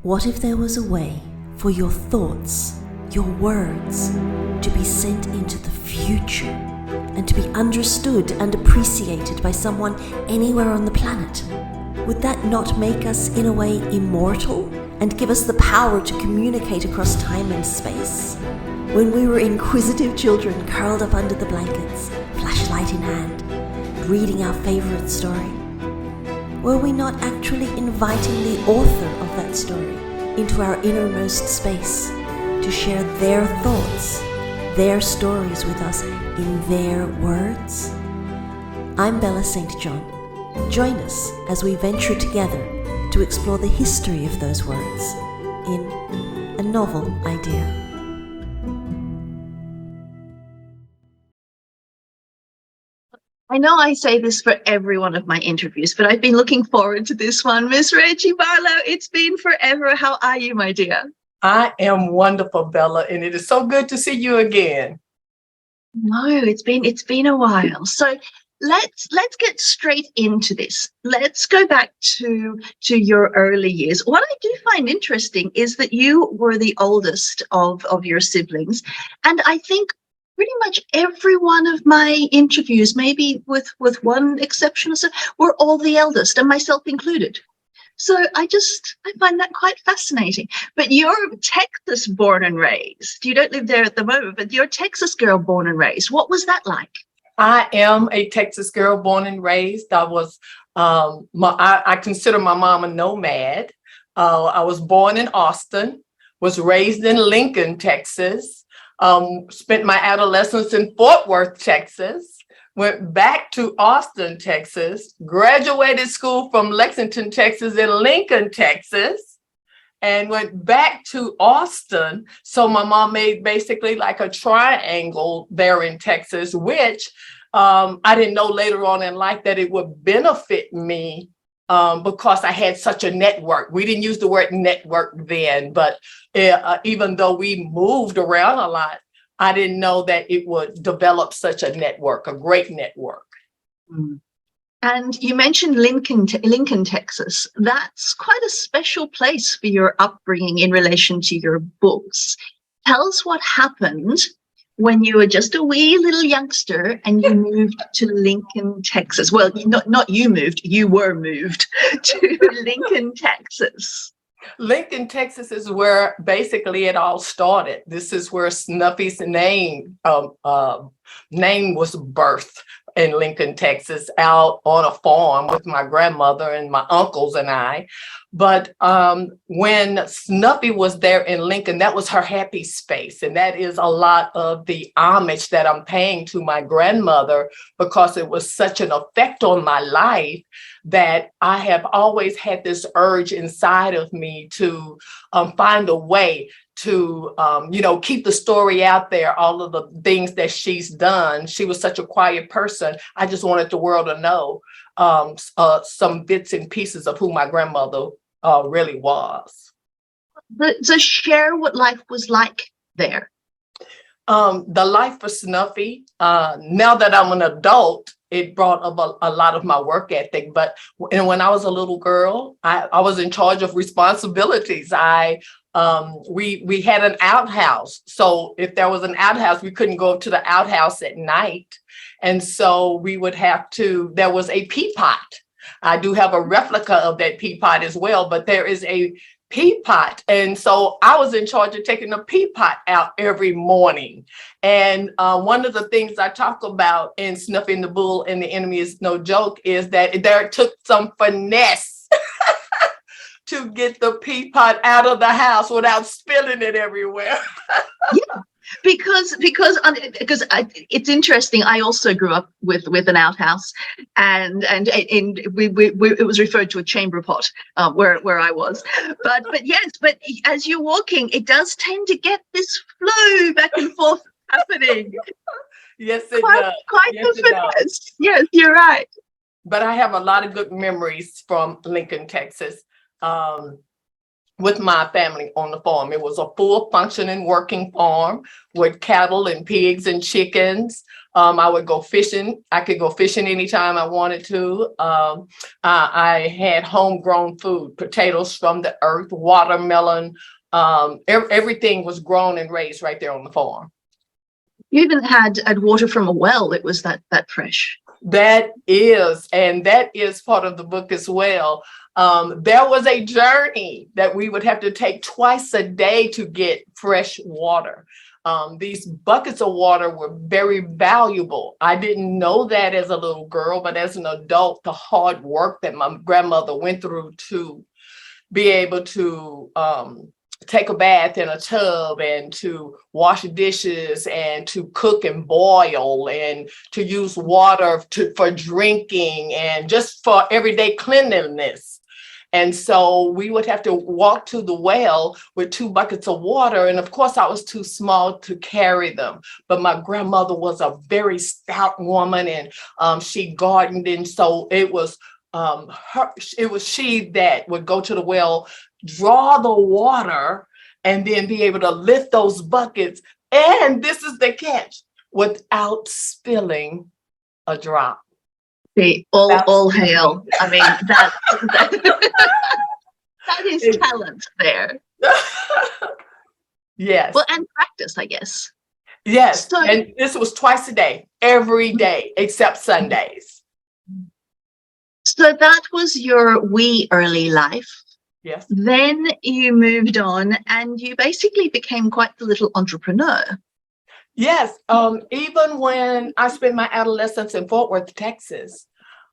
What if there was a way for your thoughts, your words, to be sent into the future and to be understood and appreciated by someone anywhere on the planet? Would that not make us, in a way, immortal and give us the power to communicate across time and space? When we were inquisitive children curled up under the blankets, flashlight in hand, reading our favorite story, were we not actually inviting the author of that story into our innermost space to share their thoughts, their stories with us in their words? I'm Bella St. John. Join us as we venture together to explore the history of those words in A Novel Idea. I know I say this for every one of my interviews, but I've been looking forward to this one. Miss Reggie Barlow, it's been forever. How are you, my dear? I am wonderful, Bella, and it is so good to see you again. No, it's been a while. So let's get straight into this. Let's go back to your early years. What I do find interesting is that you were the oldest of your siblings, and I think pretty much every one of my interviews, maybe with one exception or so, were all the eldest, and myself included. So I find that quite fascinating. But you're Texas born and raised. You don't live there at the moment, but you're a Texas girl born and raised. What was that like? I am a Texas girl born and raised. I consider my mom a nomad. I was born in Austin, was raised in Lincoln, Texas. Spent my adolescence in Fort Worth, Texas, went back to Austin, Texas, graduated school from Lexington, Texas in Lincoln, Texas, and went back to Austin. So my mom made basically like a triangle there in Texas, which I didn't know later on in life that it would benefit me because I had such a network. We didn't use the word network then, but even though we moved around a lot, I didn't know that it would develop such a network, a great network. And you mentioned Lincoln, Texas. That's quite a special place for your upbringing in relation to your books. Tell us what happened when you were just a wee little youngster and you moved to Lincoln, Texas. Well, not you moved, you were moved to Lincoln, Texas. Lincoln, Texas is where basically it all started. This is where Snuffy's name was birthed, in Lincoln, Texas, out on a farm with my grandmother and my uncles and I. But when Snuffy was there in Lincoln, that was her happy space. And that is a lot of the homage that I'm paying to my grandmother, because it was such an effect on my life that I have always had this urge inside of me to find a way to, keep the story out there, all of the things that she's done. She was such a quiet person. I just wanted the world to know some bits and pieces of who my grandmother really was. So share what life was like there. The life for Snuffy, now that I'm an adult, it brought up a lot of my work ethic. But when I was a little girl, I was in charge of responsibilities. We had an outhouse. So if there was an outhouse, we couldn't go up to the outhouse at night. And so we would there was a pea pot. I do have a replica of that pea pot as well, but there is a pea pot. And so I was in charge of taking the pea pot out every morning. And one of the things I talk about in Snuffy and the Bull and the Enemy is No Joke is that there took some finesse to get the pea pot out of the house without spilling it everywhere. Yeah. Because it's interesting. I also grew up with an outhouse, and it was referred to a chamber pot where I was. But as you're walking, it does tend to get this flow back and forth happening. Yes, it does. Quite yes, the finesse. Yes, you're right. But I have a lot of good memories from Lincoln, Texas. with my family on the farm. It was a full functioning working farm with cattle and pigs and chickens. I would go fishing. I could go fishing anytime I wanted to. I had homegrown food, potatoes from the earth, watermelon. Everything was grown and raised right there on the farm. You even had water from a well. It was that fresh. That is part of the book as well. There was a journey that we would have to take twice a day to get fresh water. These buckets of water were very valuable. I didn't know that as a little girl, but as an adult, the hard work that my grandmother went through to be able to take a bath in a tub and to wash dishes and to cook and boil and to use water for drinking and just for everyday cleanliness. And so we would have to walk to the well with 2 buckets of water. And of course, I was too small to carry them. But my grandmother was a very stout woman, and she gardened. And so it was she that would go to the well, draw the water, and then be able to lift those buckets. And this is the catch, without spilling a drop. All hail. I mean, that is talent there. Yes. Well, and practice, I guess. Yes. So, and this was twice a day, every day, except Sundays. So that was your wee early life. Yes. Then you moved on and you basically became quite the little entrepreneur. Yes. Even when I spent my adolescence in Fort Worth, Texas,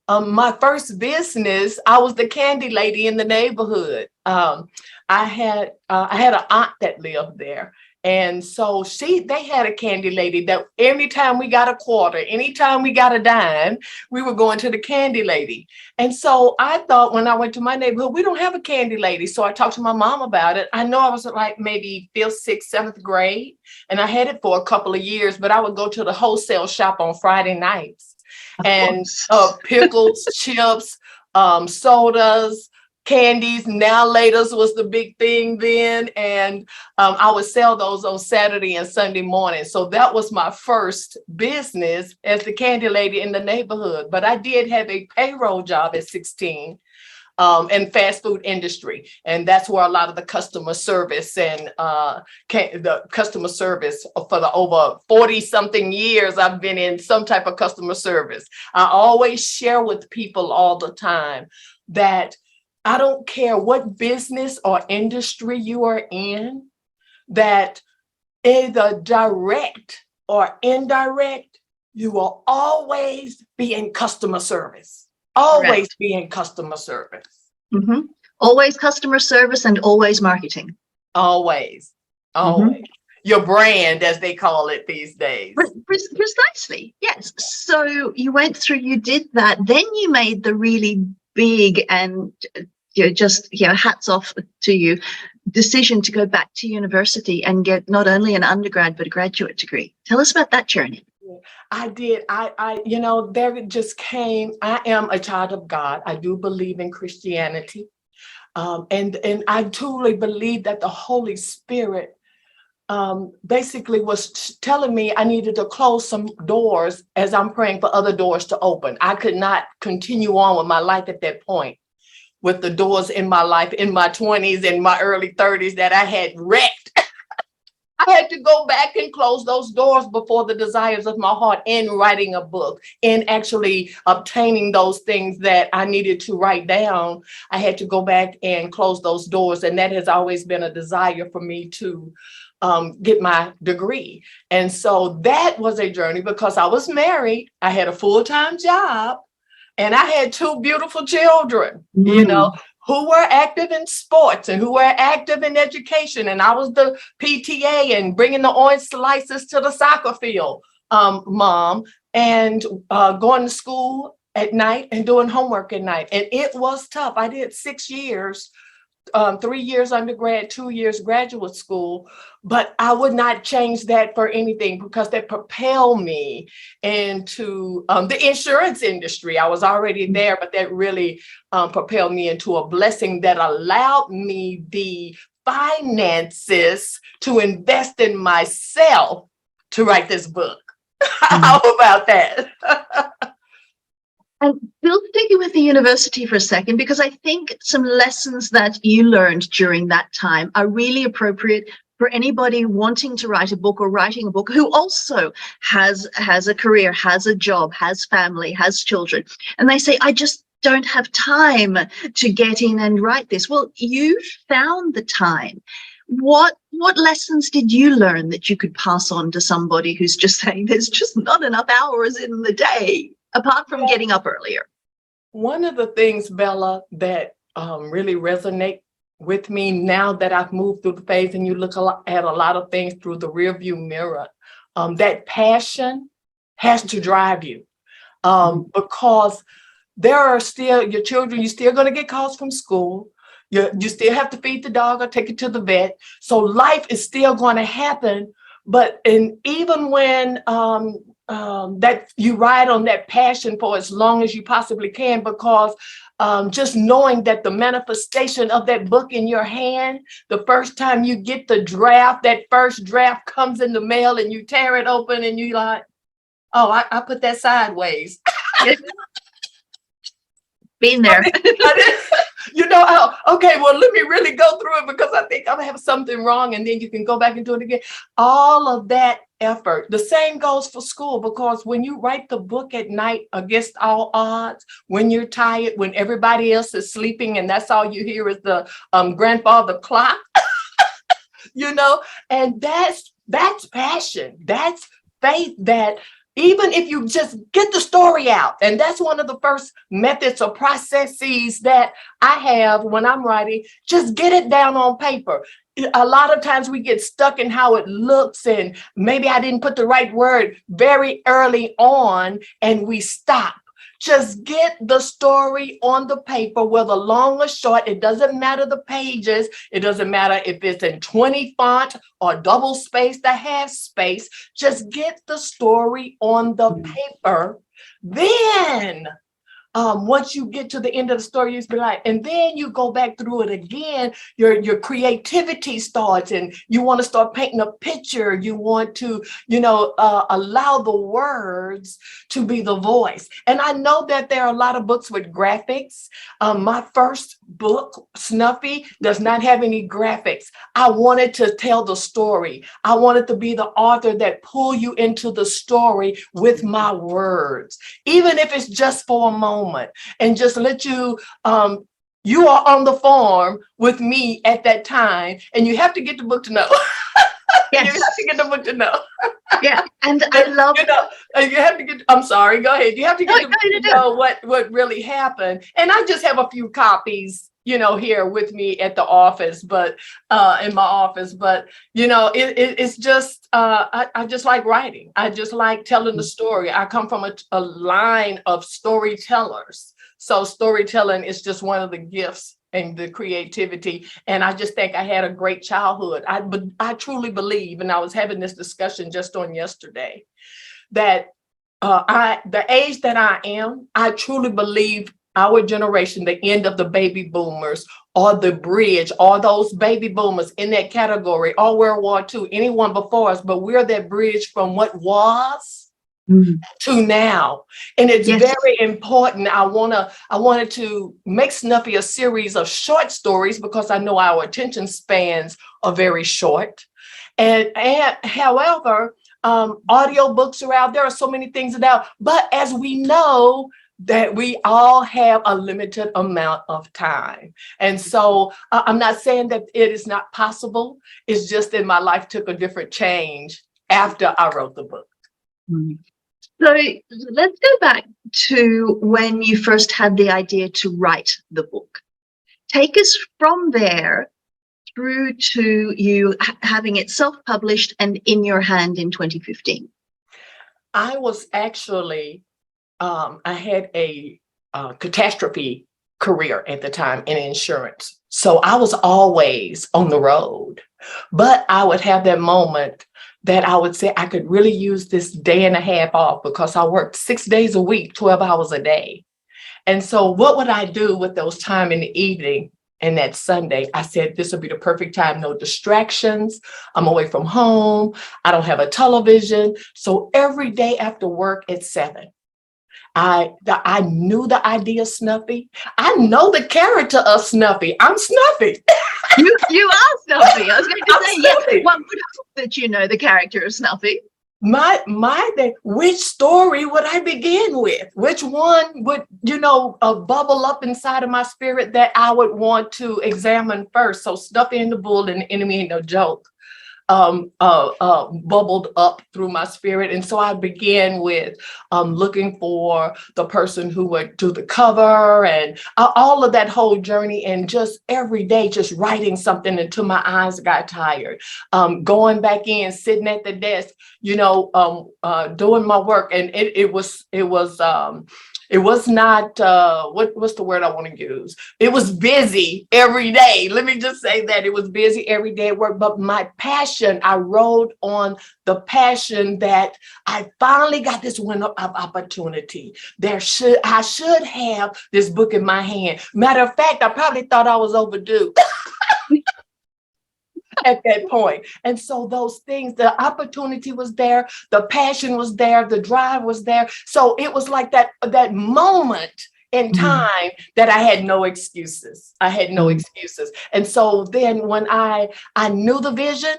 my first business, I was the candy lady in the neighborhood. I had an aunt that lived there. And so they had a candy lady that anytime we got a quarter, anytime we got a dime, we were going to the candy lady. And so I thought when I went to my neighborhood, we don't have a candy lady. So I talked to my mom about it. I know I was like maybe 5th, 6th, 7th grade. And I had it for a couple of years, but I would go to the wholesale shop on Friday nights and pickles, chips, sodas, candies, now laters was the big thing then. And I would sell those on Saturday and Sunday morning. So that was my first business as the candy lady in the neighborhood. But I did have a payroll job at 16 in fast food industry. And that's where a lot of the customer service and the customer service for the over 40 something years, I've been in some type of customer service. I always share with people all the time that I don't care what business or industry you are in, that either direct or indirect, you will always be in customer service. Always be in customer service. Mm-hmm. Always customer service and always marketing. Always. Mm-hmm. Your brand, as they call it these days. Precisely. Yes. So you went through, you did that. Then you made the really big and hats off to you decision to go back to university and get not only an undergrad but a graduate degree. Tell us about that journey. I did. There just came. I am a child of God. I do believe in Christianity, and I truly believe that the Holy Spirit basically was telling me I needed to close some doors as I'm praying for other doors to open. I could not continue on with my life at that point, with the doors in my life in my 20s and my early 30s that I had wrecked. I had to go back and close those doors before the desires of my heart in writing a book, in actually obtaining those things that I needed to write down. I had to go back and close those doors. And that has always been a desire for me to get my degree. And so that was a journey because I was married. I had a full-time job and I had 2 beautiful children, who were active in sports and who were active in education. And I was the PTA and bringing the orange slices to the soccer field, mom, and going to school at night and doing homework at night. And it was tough. I did 6 years 3 years undergrad, 2 years graduate school, but I would not change that for anything because that propelled me into the insurance industry. I was already there, but that really propelled me into a blessing that allowed me the finances to invest in myself to write this book. How about that? And we'll take you with the university for a second, because I think some lessons that you learned during that time are really appropriate for anybody wanting to write a book or writing a book who also has a career, has a job, has family, has children. And they say, I just don't have time to get in and write this. Well, you found the time. What lessons did you learn that you could pass on to somebody who's just saying there's just not enough hours in the day, apart from getting up earlier? One of the things, Bella, that really resonate with me now that I've moved through the phase and you look at a lot of things through the rearview mirror, that passion has to drive you because there are still your children, you're still going to get calls from school. You still have to feed the dog or take it to the vet. So life is still going to happen. But even when that you ride on that passion for as long as you possibly can, because just knowing that the manifestation of that book in your hand, the first time you get the draft, that first draft comes in the mail and you tear it open and you like, oh, I put that sideways. Been there. You know, okay, well, let me really go through it because I think I have something wrong. And then you can go back and do it again. All of that effort. The same goes for school, because when you write the book at night against all odds, when you're tired, when everybody else is sleeping, and that's all you hear is the grandfather clock, you know, and that's passion. That's faith that even if you just get the story out, and that's one of the first methods or processes that I have when I'm writing, just get it down on paper. A lot of times we get stuck in how it looks, and maybe I didn't put the right word very early on, and we stop. Just get the story on the paper, whether long or short. It doesn't matter the pages. It doesn't matter if it's in 20 font or double spaced or half space. Just get the story on the paper. Then once you get to the end of the story, you be like, and then you go back through it again, your creativity starts, and you want to start painting a picture. You want to, allow the words to be the voice. And I know that there are a lot of books with graphics. My first book, Snuffy, does not have any graphics. I wanted to tell the story. I wanted to be the author that pull you into the story with my words, even if it's just for a moment, and just let you, you are on the farm with me at that time, and you have to get the book to know. Yes. You have to get the book to know. Yeah, and I love, you have to get, I'm sorry, go ahead. You have to get the book to know what really happened. And I just have a few copies, here with me at the office, but in my office, but it's just I just like writing. I just like telling the story. I come from a line of storytellers, so storytelling is just one of the gifts and the creativity. And I just think I had a great childhood. I truly believe, and I was having this discussion just on yesterday, that the age that I am, I truly believe our generation, the end of the baby boomers, or the bridge, or those baby boomers in that category, or World War II, anyone before us, but we're that bridge from what was to now. And it's very important. I wanted to make Snuffy a series of short stories because I know our attention spans are very short. And however, audiobooks are out. There are so many things about, but as we know, that we all have a limited amount of time. And so I'm not saying that it is not possible. It's just that my life took a different change after I wrote the book. So let's go back to when you first had the idea to write the book. Take us from there through to you having it self-published and in your hand in 2015. I was actually I had a catastrophe career at the time in insurance. So I was always on the road, but I would have that moment that I would say I could really use this day and a half off because I worked 6 days a week, 12 hours a day. And so what would I do with those time in the evening and that Sunday? I said, this would be the perfect time. No distractions. I'm away from home. I don't have a television. So every day after work at 7, I knew the idea of Snuffy. I know the character of Snuffy. I'm Snuffy. You are Snuffy. I was going to I'm say, Snuffy. yeah, one would hope that you know the character of Snuffy. Which story would I begin with? Which one would, bubble up inside of my spirit that I would want to examine first? So Snuffy and the Bull and the Enemy Ain't No Joke bubbled up through my spirit. And so I began with looking for the person who would do the cover and all of that whole journey. And just every day, just writing something until my eyes got tired. Going back in, sitting at the desk, doing my work. And it was not, what's the word I want to use? It was busy every day. Let me just say that it was busy every day at work, but my passion, I rode on the passion that I finally got this window of opportunity. I should have this book in my hand. Matter of fact, I probably thought I was overdue. At that point. And so those things, the opportunity was there, the passion was there, the drive was there. So it was like that moment in time that I had no excuses. I had no excuses. And so then when I knew the vision,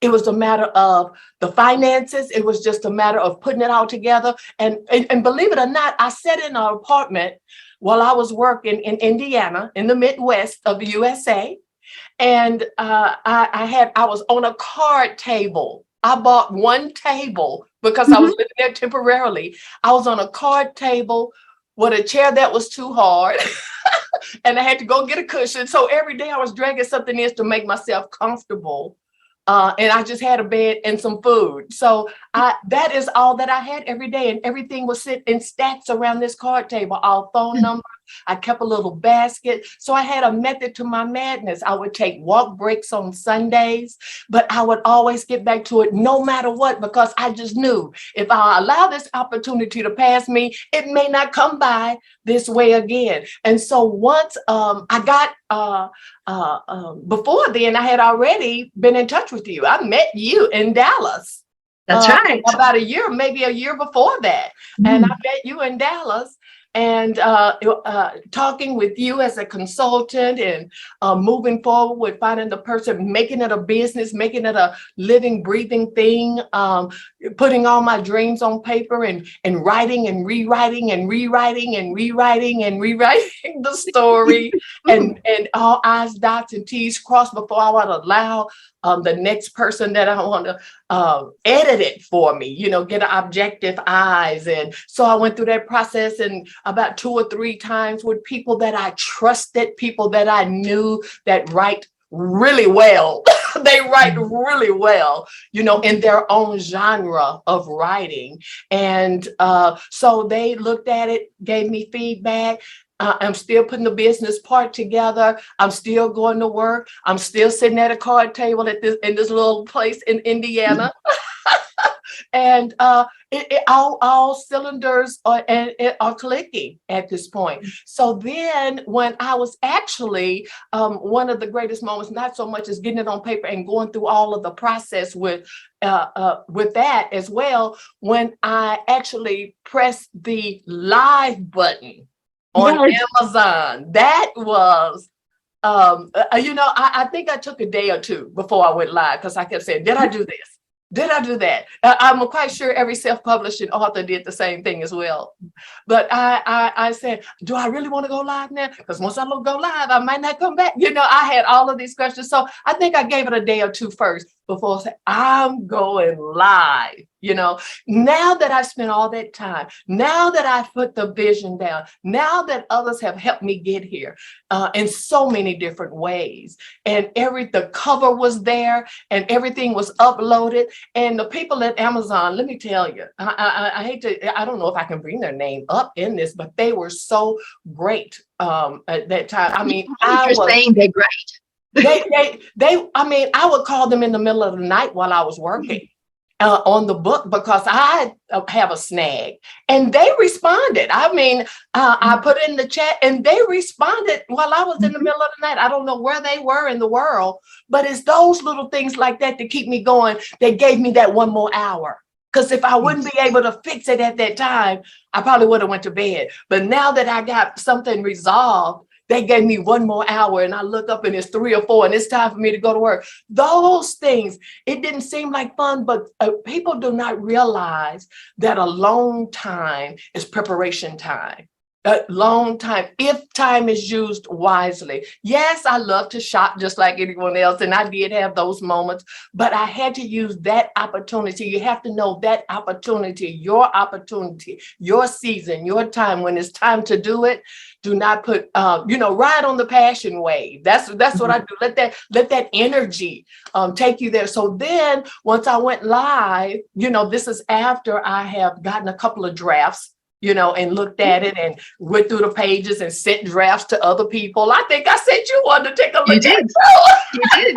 it was a matter of the finances. It was just a matter of putting it all together. And believe it or not, I sat in an apartment while I was working in Indiana, in the Midwest of the USA. And I was on a card table. I bought one table because I was living there temporarily. I was on a card table with a chair that was too hard. And I had to go get a cushion. So every day I was dragging something in to make myself comfortable. And I just had a bed and some food. So that is all that I had every day. And everything was sitting in stacks around this card table, all phone numbers. I kept a little basket. So I had a method to my madness. I would take walk breaks on Sundays, but I would always get back to it no matter what, because I just knew if I allow this opportunity to pass me, it may not come by this way again. And so once I got, before then, I had already been in touch with you. I met you in Dallas. That's right. About a year, maybe a year before that. And I met you in Dallas. And talking with you as a consultant and moving forward with finding the person, making it a business, making it a living, breathing thing, putting all my dreams on paper and writing and rewriting and rewriting and rewriting and rewriting the story and all I's, dots, and T's crossed before I would allow the next person that I want to edit it for me, get an objective eyes. And so I went through that process and about 2 or 3 times with people that I trusted, people that I knew that write really well. They write really well, in their own genre of writing. And so they looked at it, gave me feedback. I'm still putting the business part together. I'm still going to work. I'm still sitting at a card table in this little place in Indiana. And all cylinders are clicking at this point. So then when I was actually, one of the greatest moments, not so much as getting it on paper and going through all of the process with that as well, when I actually pressed the live button on Amazon. That was, I think I took a day or two before I went live because I kept saying, did I do this? Did I do that? I'm quite sure every self-publishing author did the same thing as well. But I said, do I really want to go live now? Because once I go live, I might not come back. I had all of these questions. So I think I gave it a day or two first before I say, I'm going live. Now that I spent all that time, now that I put the vision down, now that others have helped me get here in so many different ways, and the cover was there and everything was uploaded, and the people at Amazon, let me tell you, I hate to, I don't know if I can bring their name up in this, but they were so great at that time. I mean, saying they're great. I mean, I would call them in the middle of the night while I was working on the book because I have a snag, and they responded. I mean, I put in the chat and they responded while I was in the middle of the night. I don't know where they were in the world, but it's those little things like that that keep me going. They gave me that one more hour. Because if I wouldn't be able to fix it at that time, I probably would have went to bed. But now that I got something resolved, they gave me one more hour, and I look up and it's 3 or 4 and it's time for me to go to work. Those things, it didn't seem like fun, but people do not realize that alone time is preparation time. A long time, if time is used wisely. Yes, I love to shop just like anyone else, and I did have those moments, but I had to use that opportunity. You have to know that opportunity, your season, your time. When it's time to do it, do not put, ride on the passion wave. That's what I do. Let that energy take you there. So then once I went live, this is after I have gotten a couple of drafts, and looked at it and went through the pages and sent drafts to other people. I think I sent you one to take a look at. You did.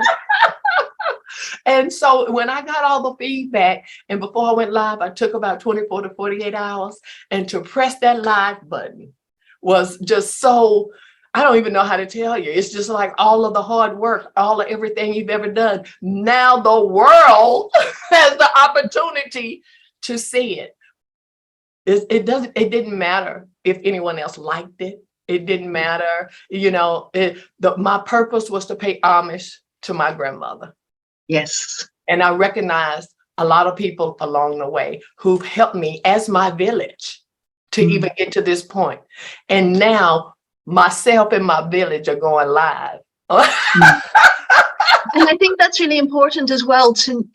And so when I got all the feedback, and before I went live, I took about 24 to 48 hours. And to press that live button was just so, I don't even know how to tell you. It's just like all of the hard work, all of everything you've ever done. Now the world has the opportunity to see it. It didn't matter if anyone else liked it. It didn't matter. My purpose was to pay homage to my grandmother. Yes. And I recognized a lot of people along the way who've helped me as my village to even get to this point. And now myself and my village are going live. And I think that's really important as well to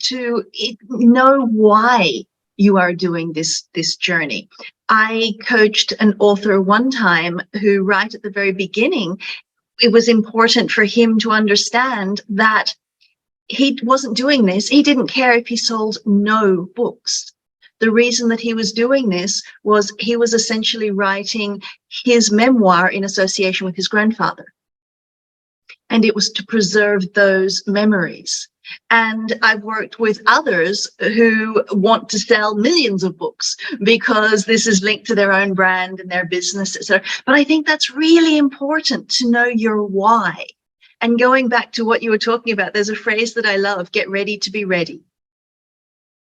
know why you are doing this journey. I coached an author one time who, right at the very beginning, it was important for him to understand that he wasn't doing this. He didn't care if he sold no books. The reason that he was doing this was he was essentially writing his memoir in association with his grandfather. And it was to preserve those memories. And I've worked with others who want to sell millions of books because this is linked to their own brand and their business, etc. But I think that's really important to know your why. And going back to what you were talking about, there's a phrase that I love: get ready to be ready.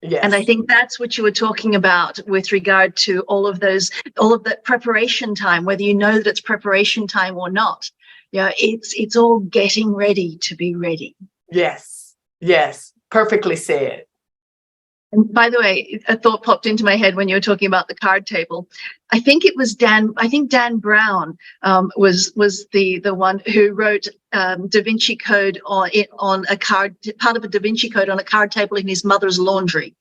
Yes. And I think that's what you were talking about with regard to all of that preparation time, whether you know that it's preparation time or not. It's all getting ready to be ready. Yes, perfectly said. And by the way, a thought popped into my head when you were talking about the card table. I think it was Dan Brown was the one who wrote Da Vinci Code on a card, part of a Da Vinci Code on a card table in his mother's laundry.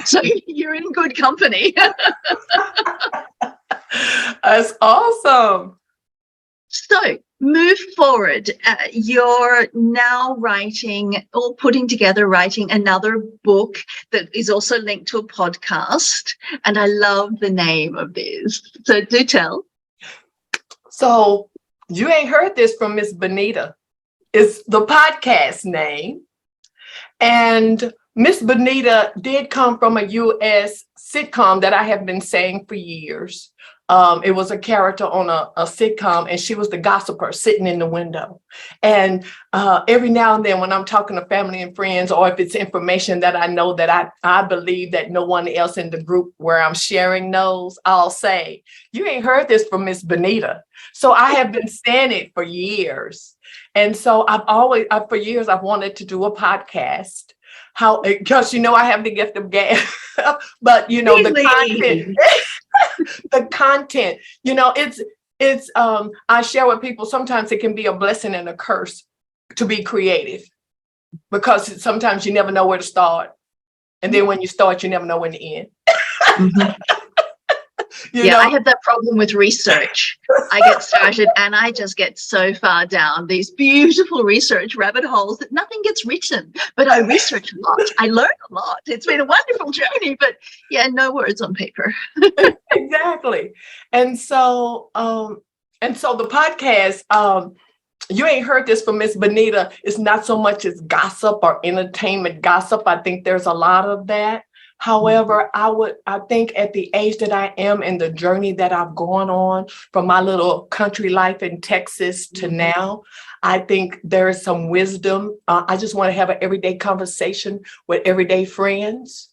So you're in good company. That's awesome. So move forward. You're now writing another book that is also linked to a podcast. And I love the name of this. So do tell. So you ain't heard this from Miss Benita. It's the podcast name. And Miss Benita did come from a U.S. sitcom that I have been saying for years. It was a character on a sitcom, and she was the gossiper sitting in the window. And every now and then when I'm talking to family and friends, or if it's information that I know that I believe that no one else in the group where I'm sharing knows, I'll say, you ain't heard this from Miss Benita. So I have been saying it for years. And so for years, I've wanted to do a podcast. Because I have the gift of gab, but really? the content, it's I share with people, sometimes it can be a blessing and a curse to be creative. because sometimes you never know where to start. And then when you start, you never know when to end. Mhm. You Yeah, know? I have that problem with research. I get started and I just get so far down these beautiful research rabbit holes that nothing gets written. But I research a lot. I learn a lot. It's been a wonderful journey, but yeah, no words on paper. Exactly. And so the podcast, you ain't heard this from Miss Benita. It's not so much as gossip or entertainment gossip. I think there's a lot of that. However, I think at the age that I am and the journey that I've gone on from my little country life in Texas to now, I think there is some wisdom. I just want to have an everyday conversation with everyday friends.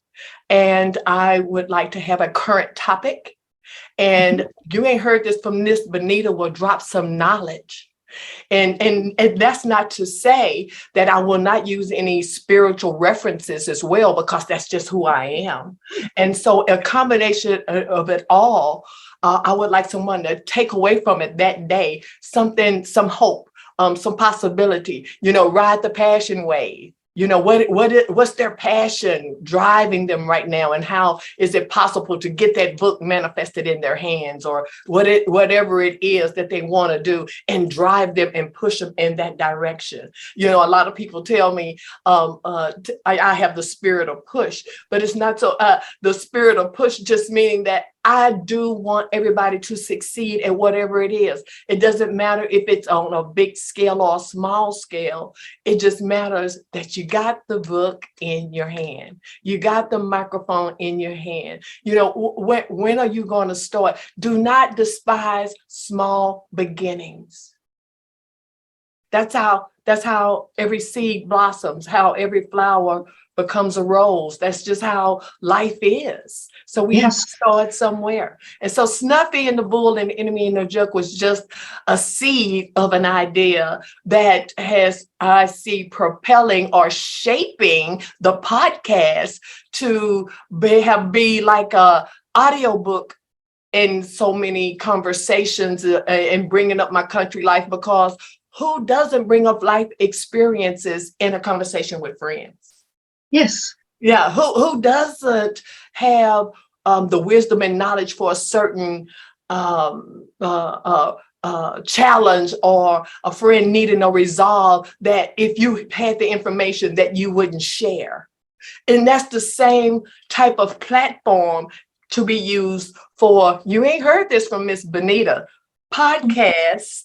And I would like to have a current topic. And you ain't heard this from Miss Benita will drop some knowledge. And that's not to say that I will not use any spiritual references as well, because that's just who I am. And so a combination of it all, I would like someone to take away from it that day, something, some hope, some possibility, ride the passion wave. What's their passion driving them right now, and how is it possible to get that book manifested in their hands, or whatever it is that they want to do, and drive them and push them in that direction. A lot of people tell me I have the spirit of push, but it's not so. The spirit of push just meaning that I do want everybody to succeed at whatever it is. It doesn't matter if it's on a big scale or a small scale. It just matters that you got the book in your hand. You got the microphone in your hand. When are you going to start? Do not despise small beginnings. That's how every seed blossoms, how every flower becomes a rose. That's just how life is. So we have to start somewhere. And so Snuffy and the Bull and the Enemy in the Jug was just a seed of an idea that I see propelling or shaping the podcast to be like a audiobook in so many conversations, and bringing up my country life, because who doesn't bring up life experiences in a conversation with friends? Yes. Yeah, who doesn't have the wisdom and knowledge for a certain challenge, or a friend needing a resolve that if you had the information that you wouldn't share? And that's the same type of platform to be used for, you ain't heard this from Miss Benita, podcast.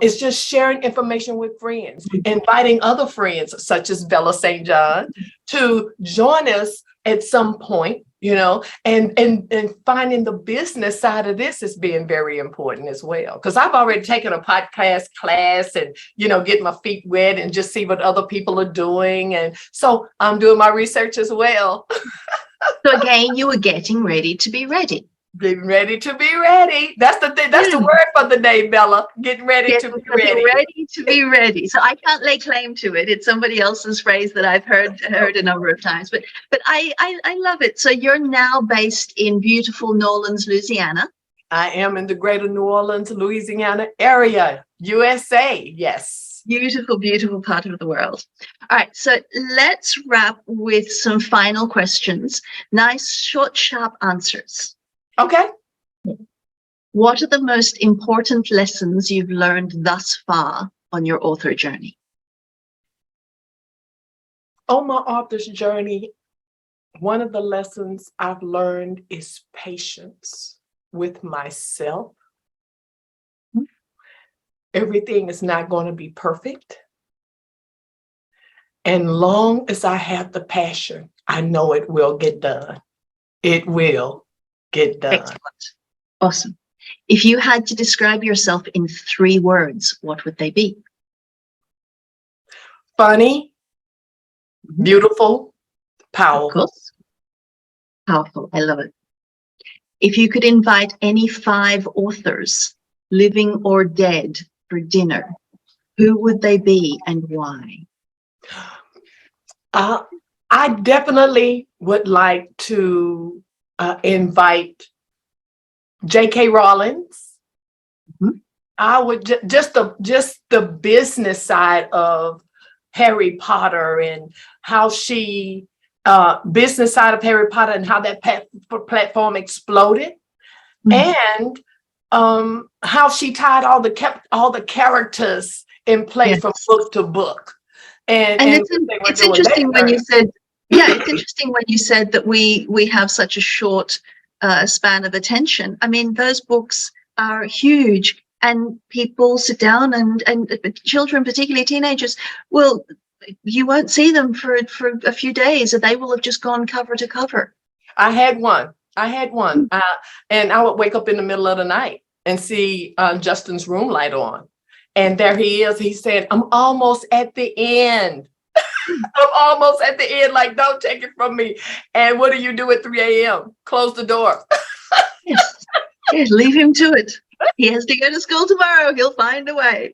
It's just sharing information with friends, inviting other friends such as Bella St. John to join us at some point, and finding the business side of this is being very important as well. Because I've already taken a podcast class and, get my feet wet and just see what other people are doing. And so I'm doing my research as well. So again, you were getting ready to be ready. Getting ready to be ready. That's the thing. That's the word for the day, Bella. Getting ready to be ready. Ready to be ready. So I can't lay claim to it. It's somebody else's phrase that I've heard a number of times. But I love it. So you're now based in beautiful New Orleans, Louisiana. I am in the greater New Orleans, Louisiana area, USA. Yes. Beautiful, beautiful part of the world. All right, so let's wrap with some final questions. Nice, short, sharp answers. Okay. What are the most important lessons you've learned thus far on your author journey? On my author's journey, one of the lessons I've learned is patience with myself. Everything is not going to be perfect. And long as I have the passion, I know it will get done. It will get done. Excellent. Awesome. If you had to describe yourself in 3 words, what would they be? Funny, beautiful, powerful. Of course. Powerful. I love it. If you could invite any 5 authors, living or dead, for dinner, who would they be and why? I definitely would like to invite J.K. Rowling's. I would just the business side of Harry Potter and how she business side of Harry Potter and how that platform exploded, and how she tied kept all the characters in place from book to book. And it's interesting when you said, it's interesting when you said that we have such a short span of attention. I mean, those books are huge, and people sit down and children, particularly teenagers, you won't see them for a few days, or they will have just gone cover to cover. I had one, and I would wake up in the middle of the night and see Justin's room light on. And there he is. He said, I'm almost at the end. I'm almost at the end. Like, don't take it from me. And what do you do at 3 a.m.? Close the door. Yes, leave him to it. He has to go to school tomorrow. He'll find a way.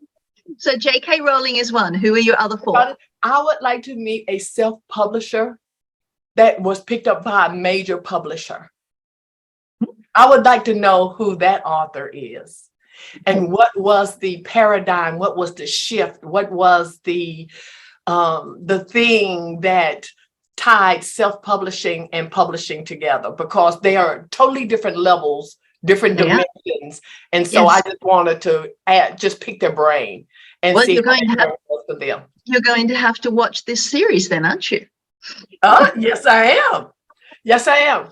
So J.K. Rowling is one. Who are your other four? I would like to meet a self-publisher that was picked up by a major publisher. I would like to know who that author is. And what was the paradigm? What was the shift? What was the thing that tied self-publishing and publishing together? Because they are totally different levels, different dimensions. And so I just wanted to just pick their brain and see you're going for them. You're going to have to watch this series then, aren't you? Yes, I am. Yes, I am.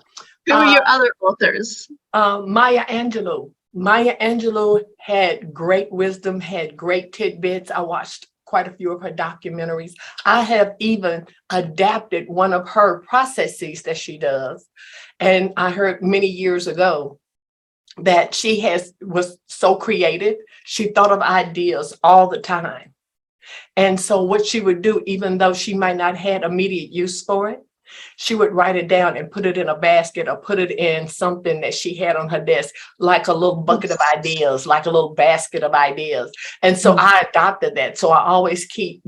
Who are your other authors? Maya Angelou. Maya Angelou had great wisdom, had great tidbits. I watched quite a few of her documentaries. I have even adapted one of her processes that she does. And I heard many years ago that she was so creative. She thought of ideas all the time. And so what she would do, even though she might not have immediate use for it, she would write it down and put it in a basket or put it in something that she had on her desk, like a little bucket of ideas, like a little basket of ideas. And so I adopted that. So I always keep,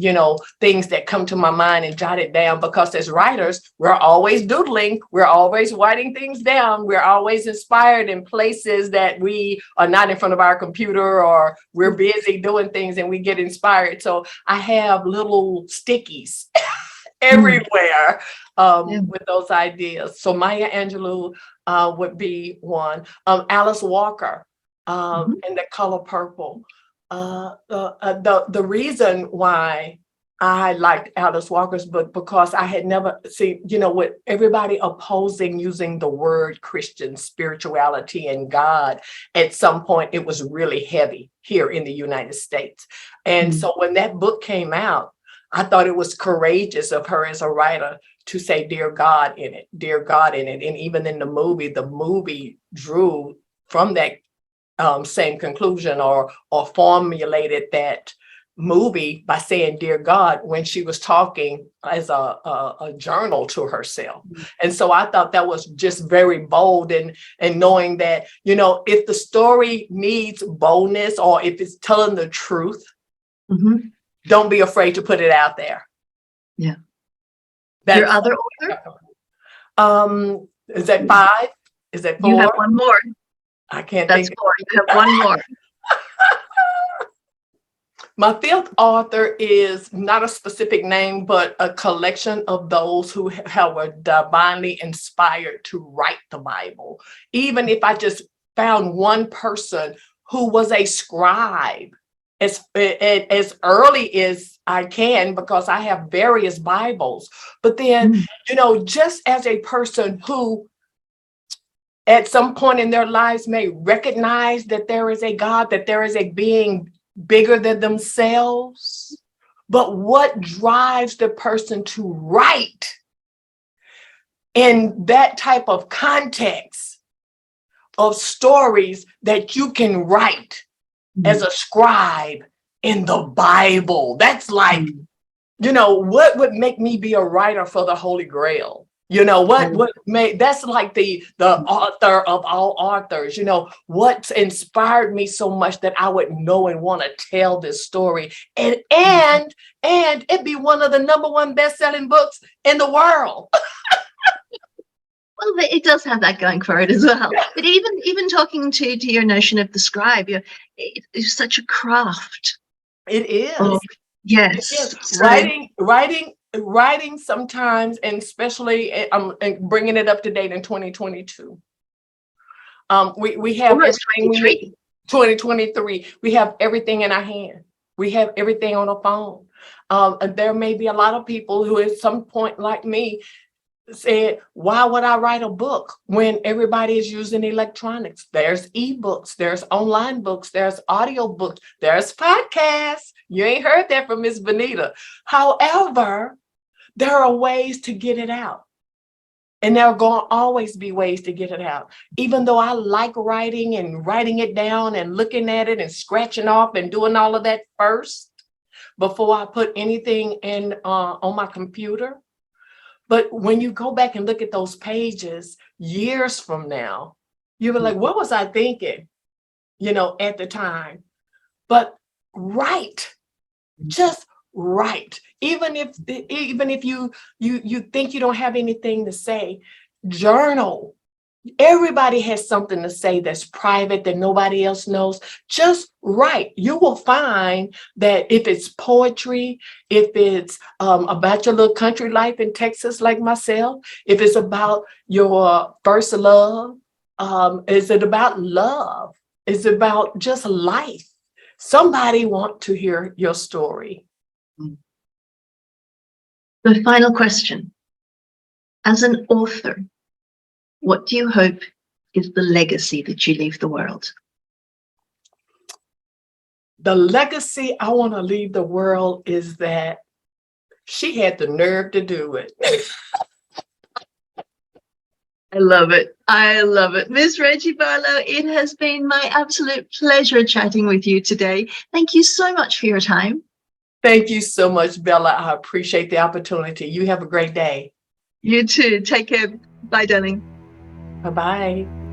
things that come to my mind and jot it down, because as writers, we're always doodling. We're always writing things down. We're always inspired in places that we are not in front of our computer, or we're busy doing things and we get inspired. So I have little stickies everywhere with those ideas. So Maya Angelou would be one. Alice Walker and The Color Purple. The reason why I liked Alice Walker's book, because I had never seen, with everybody opposing using the word Christian spirituality and God, at some point it was really heavy here in the United States. And so when that book came out, I thought it was courageous of her as a writer to say, dear God in it, dear God in it. And even in the movie drew from that same conclusion, or formulated that movie by saying, dear God, when she was talking as a journal to herself. And so I thought that was just very bold, and knowing that, if the story needs boldness, or if it's telling the truth, don't be afraid to put it out there. Yeah. That's your other author? Is that 5? Is that 4? You have one more. I can't think. That's 4. You have one more. My 5th author is not a specific name, but a collection of those who were divinely inspired to write the Bible. Even if I just found one person who was a scribe, as early as I can, because I have various Bibles. But then, just as a person who at some point in their lives may recognize that there is a God, that there is a being bigger than themselves, but what drives the person to write in that type of context of stories that you can write as a scribe in the Bible? That's like, what would make me be a writer for the Holy Grail? What made, that's like the author of all authors, what inspired me so much that I would know and want to tell this story, and it'd be one of the #1 best-selling books in the world. Well, it does have that going for it as well. But even talking to your notion of the scribe, it's such a craft. It is. Yes. Yes, So writing sometimes, and especially I'm bringing it up to date in 2022. We have almost everything we need. 2023, we have everything in our hand. We have everything on a phone. And there may be a lot of people who at some point like me said, why would I write a book when everybody is using electronics? There's ebooks, there's online books, there's audio books, there's podcasts. You ain't heard that from Miss Benita. However, there are ways to get it out. And there are going to always be ways to get it out. Even though I like writing and writing it down and looking at it and scratching off and doing all of that first before I put anything in on my computer. But when you go back and look at those pages years from now, you'll be like, what was I thinking, at the time? But write, just write. Even if you think you don't have anything to say, journal. Everybody has something to say that's private that nobody else knows. Just write. You will find that if it's poetry, if it's about your little country life in Texas like myself, if it's about your first love, is it about love? Is it about just life? Somebody wants to hear your story. The final question. As an author, what do you hope is the legacy that you leave the world? The legacy I want to leave the world is that she had the nerve to do it. I love it. I love it. Miss Reggie Barlow, it has been my absolute pleasure chatting with you today. Thank you so much for your time. Thank you so much, Bella. I appreciate the opportunity. You have a great day. You too. Take care. Bye, darling. Bye-bye.